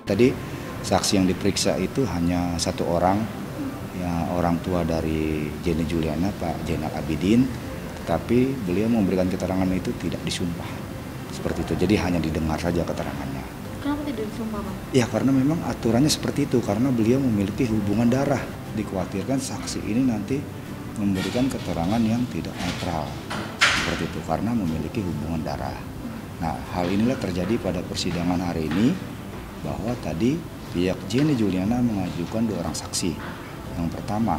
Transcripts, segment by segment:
Tadi saksi yang diperiksa itu hanya satu orang, ya, orang tua dari Jenny Juliana, Pak Zainal Abidin, tetapi beliau memberikan keterangan itu tidak disumpah. Seperti itu, jadi hanya didengar saja keterangannya. Kenapa tidak disumpah, Pak? Ya karena memang aturannya seperti itu, karena beliau memiliki hubungan darah. Dikhawatirkan saksi ini nanti memberikan keterangan yang tidak netral. Seperti itu, karena memiliki hubungan darah. Nah, hal inilah terjadi pada persidangan hari ini, bahwa tadi pihak Jenny Juliana mengajukan 2 orang saksi. Yang pertama,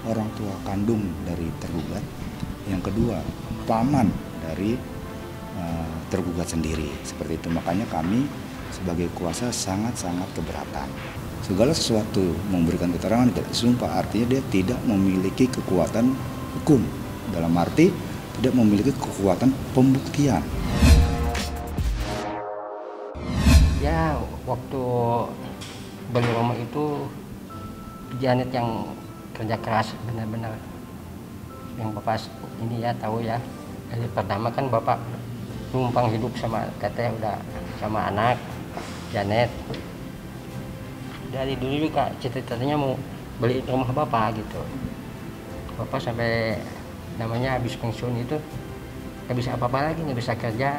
orang tua kandung dari tergugat. Yang kedua, paman dari tergugat sendiri. Seperti itu, makanya kami sebagai kuasa sangat-sangat keberatan. Segala sesuatu memberikan keterangan tidak disumpah, artinya dia tidak memiliki kekuatan hukum. Dalam arti tidak memiliki kekuatan pembuktian. Ya, waktu beli rumah itu Janet yang kerja keras benar-benar. Yang Bapak ini ya tahu ya. Dari pertama kan Bapak numpang hidup sama teteh, udah sama anak Janet. Dari dulu juga cita-citanya mau beli rumah Bapak gitu. Bapak sampai namanya habis pensiun itu nggak bisa apa-apa lagi, nggak bisa kerja,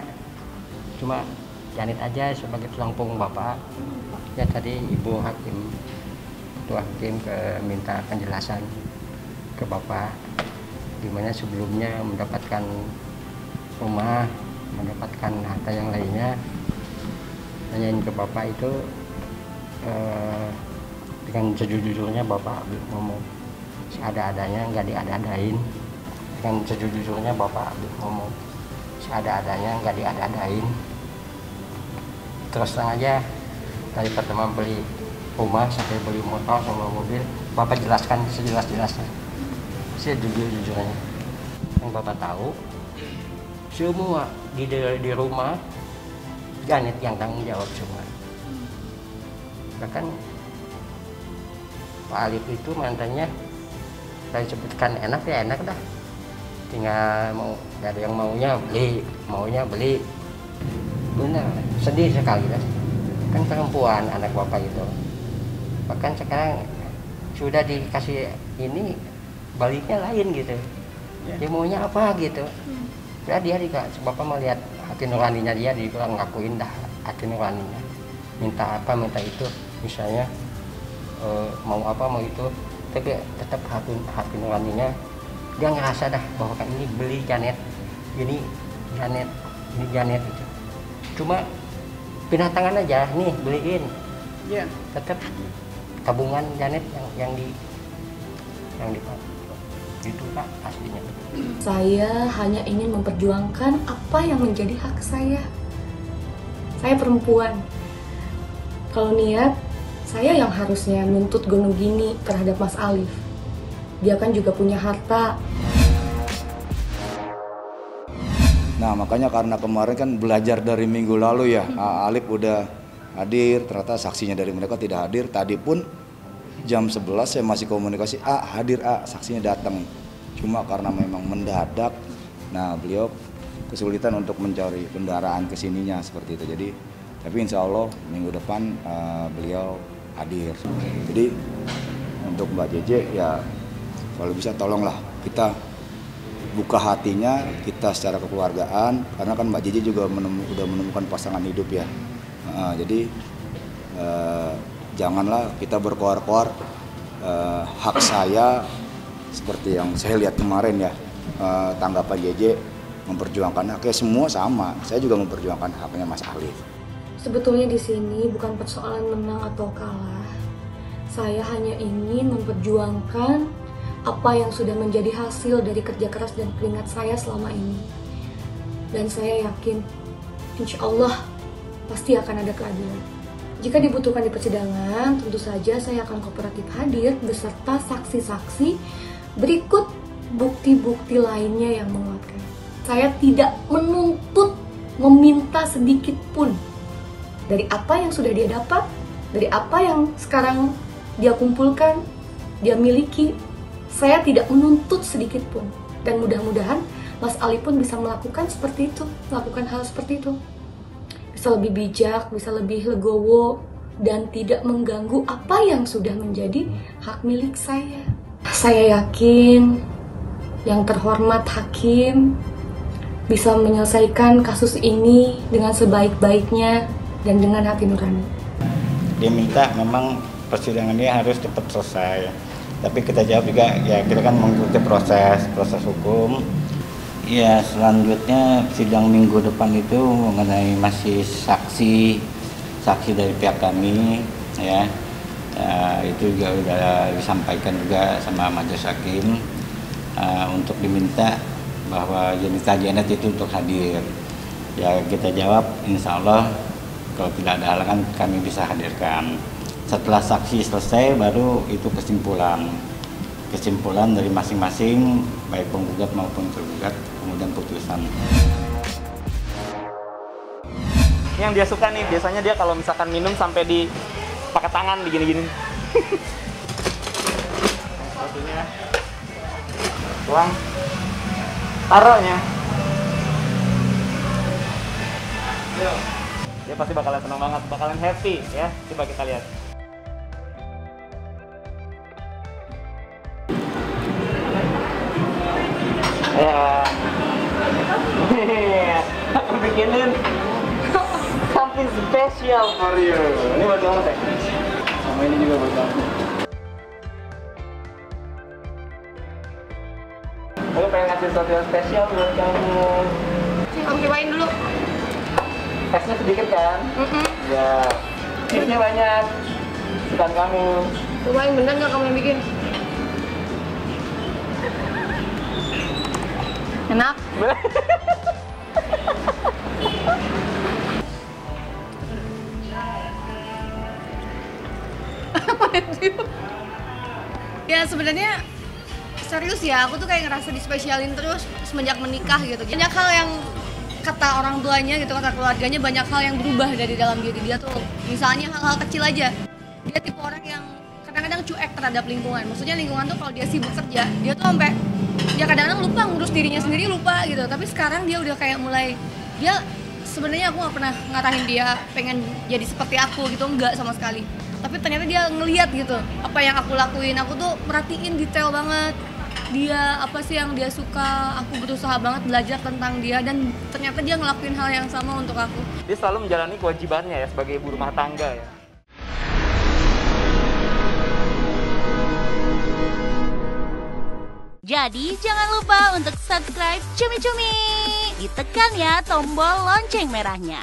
cuma Janet aja sebagai tulang punggung Bapak. Ya tadi Ibu Hakim, Ketua Hakim minta penjelasan ke Bapak gimana sebelumnya mendapatkan rumah, mendapatkan harta yang lainnya. Nanyain ke Bapak itu dengan sejujurnya Bapak ngomong seada-adanya, nggak diada-adain. Dengan sejujurnya Bapak ngomong seada-adanya, nggak diada-adain. Terus terang aja, dari pertama beli rumah sampai beli motor sama mobil, Bapak jelaskan sejelas-jelasnya, sejujur-jujurnya. Yang Bapak tahu, semua di rumah Janet yang tanggung jawab semua. Bahkan Pak Alif itu mantannya, saya sebutkan enak ya enak dah. Tinggal mau dari yang maunya beli. Benar, sedih sekali kan. Kan perempuan anak Bapak itu. Bahkan sekarang sudah dikasih ini, baliknya lain gitu. Dia maunya apa gitu. Ya dia juga, Bapak melihat hati nuraninya dia bilang ngakuin dah hati nuraninya. Minta apa, minta itu. Misalnya mau apa, mau itu. Tapi tetap hati nuraninya. Dia ngerasa dah bahwa kan ini beli Janet. Ini Janet itu. Cuma pindah tangan aja, nih beliin. Ya, tetap tabungan Janet yang di itu Pak aslinya. Saya hanya ingin memperjuangkan apa yang menjadi hak saya. Saya perempuan. Kalau niat, saya yang harusnya nuntut gunung gini terhadap Mas Alif. Dia kan juga punya harta. Nah makanya karena kemarin kan belajar dari minggu lalu ya, Alif udah hadir, ternyata saksinya dari mereka tidak hadir. Tadi pun jam 11 saya masih komunikasi, hadir saksinya datang. Cuma karena memang mendadak, nah beliau kesulitan untuk mencari kendaraan kesininya seperti itu. Jadi, tapi insya Allah minggu depan beliau hadir. Jadi untuk Mbak Jeje ya kalau bisa tolonglah kita buka hatinya kita secara kekeluargaan, karena kan Mbak Jeje juga udah menemukan pasangan hidup ya. Jadi janganlah kita berkoar-koar hak saya seperti yang saya lihat kemarin ya, tanggapan Jeje memperjuangkan haknya semua sama. Saya juga memperjuangkan haknya Mas Alif. Sebetulnya di sini bukan persoalan menang atau kalah. Saya hanya ingin memperjuangkan apa yang sudah menjadi hasil dari kerja keras dan keringat saya selama ini. Dan saya yakin, insya Allah pasti akan ada keadilan. Jika dibutuhkan di persidangan, tentu saja saya akan kooperatif hadir beserta saksi-saksi berikut bukti-bukti lainnya yang menguatkan. Saya tidak menuntut, meminta sedikit pun dari apa yang sudah dia dapat, dari apa yang sekarang dia kumpulkan, dia miliki. Saya tidak menuntut sedikit pun, dan mudah-mudahan Mas Ali pun bisa melakukan seperti itu, melakukan hal seperti itu. Bisa lebih bijak, bisa lebih legowo, dan tidak mengganggu apa yang sudah menjadi hak milik saya. Saya yakin yang terhormat hakim bisa menyelesaikan kasus ini dengan sebaik-baiknya dan dengan hati nurani. Dia minta memang persidangannya harus cepat selesai. Tapi kita jawab juga, ya kita kan mengikuti proses hukum. Ya selanjutnya sidang minggu depan itu mengenai masih saksi dari pihak kami, ya. Itu juga sudah disampaikan juga sama majelis hakim untuk diminta bahwa Jenita Janet itu untuk hadir. Ya kita jawab, insya Allah kalau tidak ada halangan kami bisa hadirkan. Setelah saksi selesai baru itu kesimpulan dari masing-masing baik penggugat maupun tergugat, kemudian putusan. Yang dia suka nih, biasanya dia kalau misalkan minum sampai di pakai tangan digini-gini. Satunya tuang, taruhnya. Dia pasti bakalan senang banget, bakalan happy ya. Coba kita lihat. Ya, aku bikinin something special for you. Ini buat kamu teh. Sama ini juga buat kamu. Aku pengen ngasih sesuatu yang spesial buat kamu. Kamu cobain dulu. Esnya sedikit kan? Ya. Esnya banyak. Sukaan kamu. Cobain, bener nggak kamu yang bikin? Enak. Ya sebenarnya serius ya, aku tuh kayak ngerasa dispesialin terus semenjak menikah gitu. Banyak hal yang kata orang tuanya gitu, kata keluarganya, banyak hal yang berubah dari dalam diri dia tuh. Misalnya hal-hal kecil aja. Dia tipe orang yang kadang-kadang cuek terhadap lingkungan. Maksudnya lingkungan tuh kalau dia sibuk kerja, dia tuh sampai ya kadang-kadang lupa ngurus dirinya sendiri, lupa gitu. Tapi sekarang dia udah kayak mulai, dia sebenarnya aku nggak pernah ngarahin dia pengen jadi seperti aku gitu, enggak sama sekali. Tapi ternyata dia ngeliat gitu apa yang aku lakuin, aku tuh perhatiin detail banget dia, apa sih yang dia suka, aku berusaha banget belajar tentang dia, dan ternyata dia ngelakuin hal yang sama untuk aku. Dia selalu menjalani kewajibannya ya sebagai ibu rumah tangga ya. Jadi jangan lupa untuk subscribe Cumi Cumi. Ditekan ya tombol lonceng merahnya.